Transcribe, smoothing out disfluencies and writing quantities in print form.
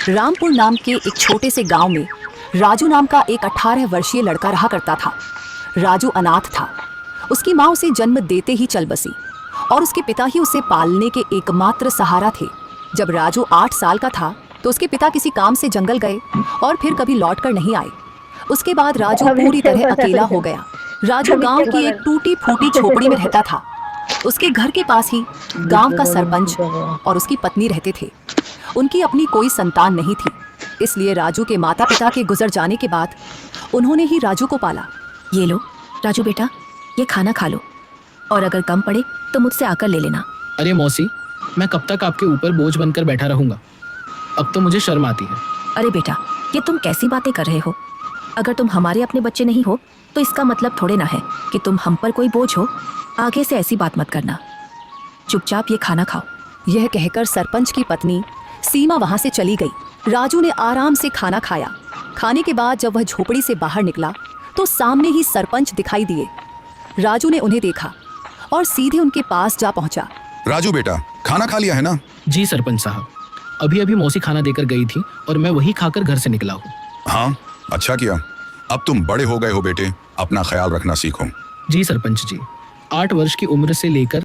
रामपुर नाम के एक छोटे से गांव में राजू नाम का एक 18 वर्षीय लड़का रहा करता था। राजू अनाथ था। उसकी माँ उसे जन्म देते ही चल बसी और उसके पिता ही उसे पालने के एकमात्र सहारा थे। जब राजू 8 साल का था तो उसके पिता किसी काम से जंगल गए और फिर कभी लौट कर नहीं आए। उसके बाद राजू पूरी तरह अकेला हो गया। राजू गांव की एक टूटी फूटी झोपड़ी में रहता था। उसके घर के पास ही गांव का सरपंच और उसकी पत्नी रहते थे। उनकी अपनी कोई संतान नहीं थी, इसलिए राजू के माता पिता के गुजर जाने के बाद उन्होंने ही राजू को पाला। ये लो राजू बेटा, ये खाना खा लो और अगर कम पड़े तो मुझसे आकर ले लेना। अरे मौसी, मैं कब तक आपके ऊपर बोझ बनकर बैठा रहूंगा? अब तो मुझे शर्म आती है। अरे बेटा, ये तुम कैसी बातें कर रहे हो? अगर तुम हमारे अपने बच्चे नहीं हो तो इसका मतलब थोड़े ना है कि तुम हम पर कोई बोझ हो। आगे से ऐसी बात मत करना। चुपचाप ये खाना खाओ। यह कहकर सरपंच की पत्नी सीमा वहां से चली गई। राजू ने आराम से खाना खाया। खाने के बाद जब वह झोपड़ी से बाहर निकला तो सामने ही सरपंच दिखाई दिए। राजू ने उन्हें देखा और सीधे उनके पास जा पहुंचा। राजू बेटा, खाना खा लिया है ना? जी सरपंच साहब, अभी अभी मौसी खाना देकर गई थी और मैं वही खाकर घर से निकला हूँ। हाँ, अच्छा किया। अब तुम बड़े हो गए हो बेटे, अपना ख्याल रखना सीखो। जी सरपंच जी, 8 वर्ष की उम्र से लेकर